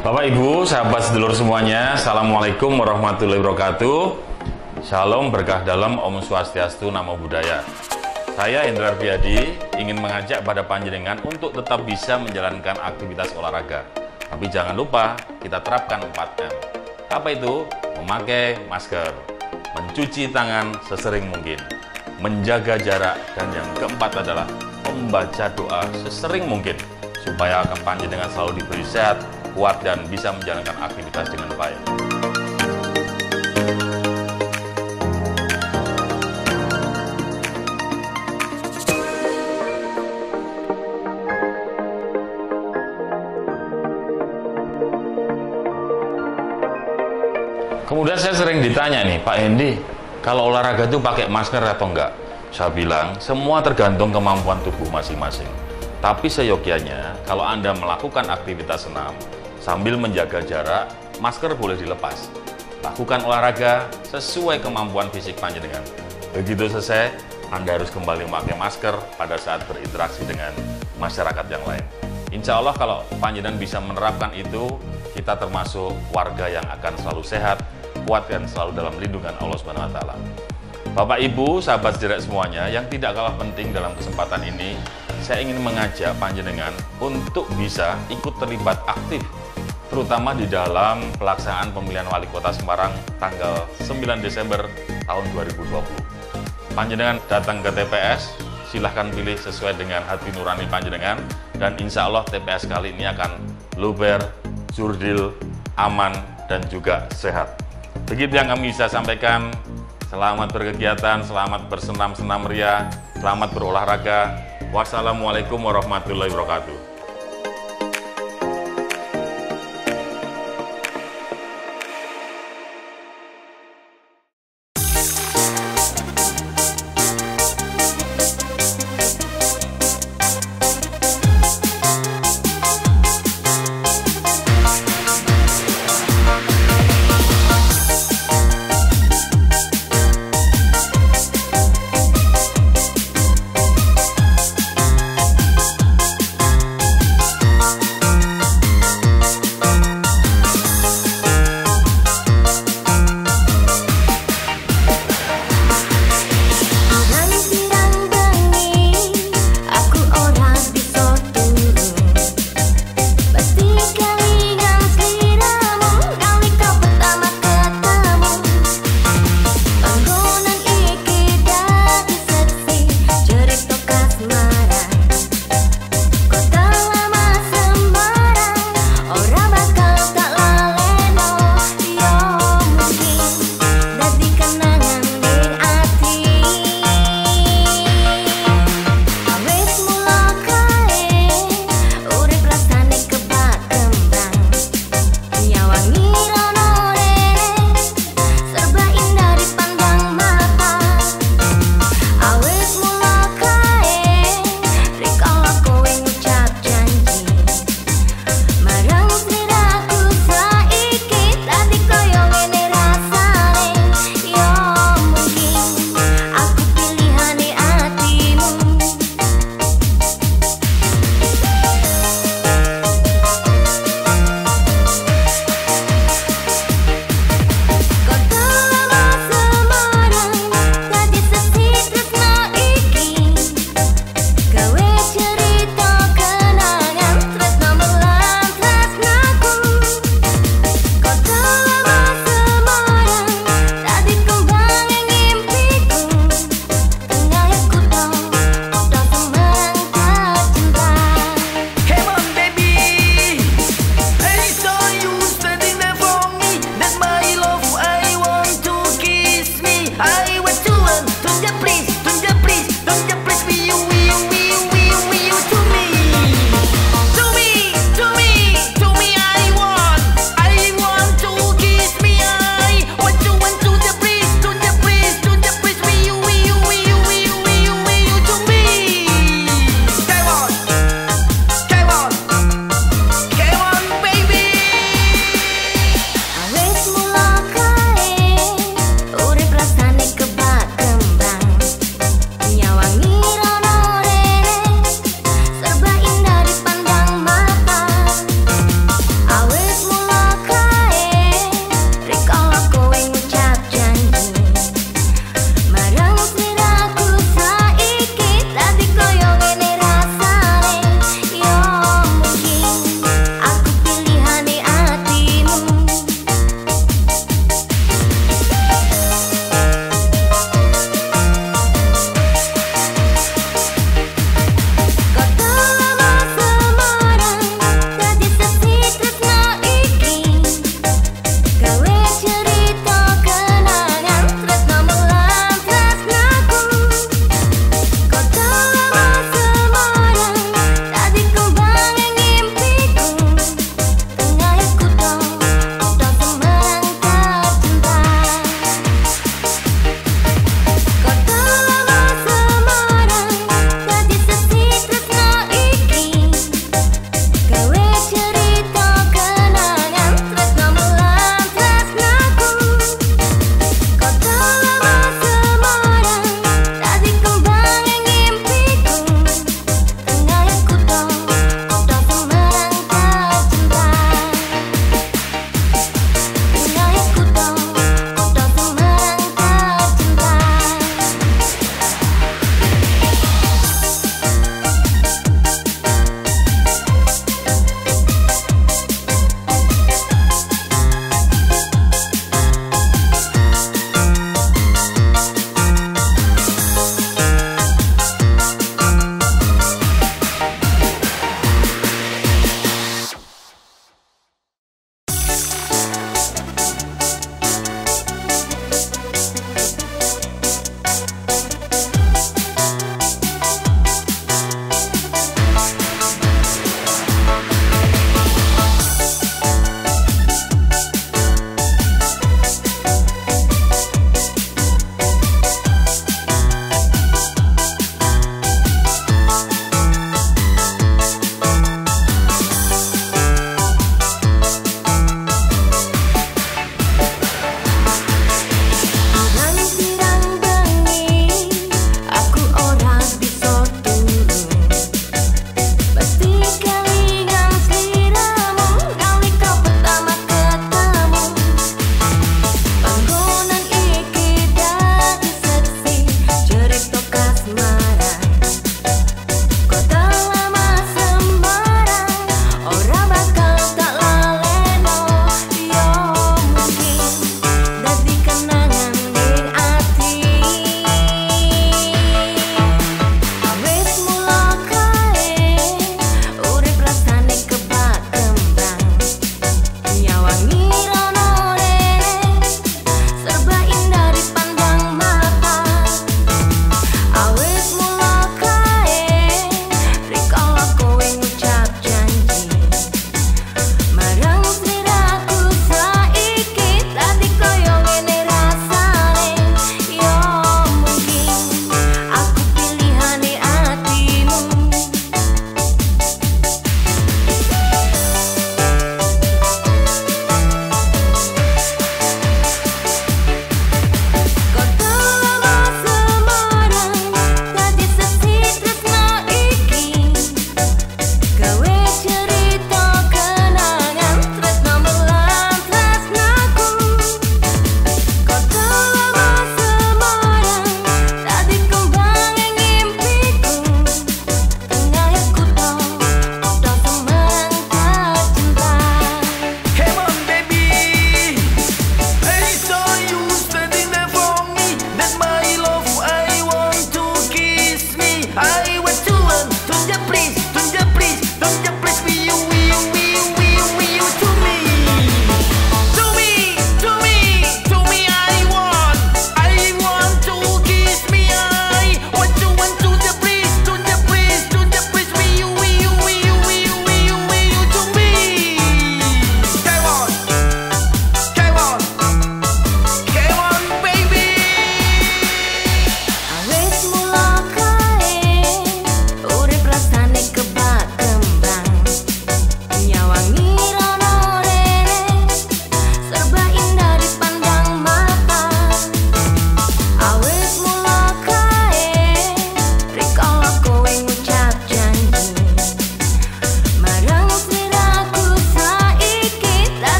Bapak Ibu, sahabat sedulur semuanya, Assalamualaikum warahmatullahi wabarakatuh. Shalom, berkah dalam, Om Swastiastu, Namo Buddhaya. Saya Hendrar Biadi ingin mengajak pada panjenengan untuk tetap bisa menjalankan aktivitas olahraga. Tapi jangan lupa kita terapkan 4M. Apa itu? Memakai masker, mencuci tangan sesering mungkin, menjaga jarak, dan yang keempat adalah membaca doa sesering mungkin supaya panjenengan selalu diberi sehat, kuat, dan bisa menjalankan aktivitas dengan baik. Kemudian saya sering ditanya nih, Pak Hendi, kalau olahraga itu pakai masker atau enggak? Saya bilang, semua tergantung kemampuan tubuh masing-masing. Tapi seyogyanya, kalau Anda melakukan aktivitas senam, sambil menjaga jarak, masker boleh dilepas. Lakukan olahraga sesuai kemampuan fisik panjenengan. Begitu selesai, Anda harus kembali memakai masker pada saat berinteraksi dengan masyarakat yang lain. Insya Allah kalau panjenengan bisa menerapkan itu, kita termasuk warga yang akan selalu sehat, kuat, dan selalu dalam lindungan Allah Subhanahu wa Ta'ala. Bapak Ibu, sahabat sederek semuanya, yang tidak kalah penting dalam kesempatan ini, saya ingin mengajak panjenengan untuk bisa ikut terlibat aktif, terutama di dalam pelaksanaan pemilihan wali kota Semarang tanggal 9 Desember tahun 2020. Panjenengan datang ke TPS, silahkan pilih sesuai dengan hati nurani panjenengan, dan insya Allah TPS kali ini akan luber, jurdil, aman, dan juga sehat. Begitu yang kami bisa sampaikan. Selamat berkegiatan, selamat bersenam-senam ria, selamat berolahraga. Wassalamualaikum warahmatullahi wabarakatuh.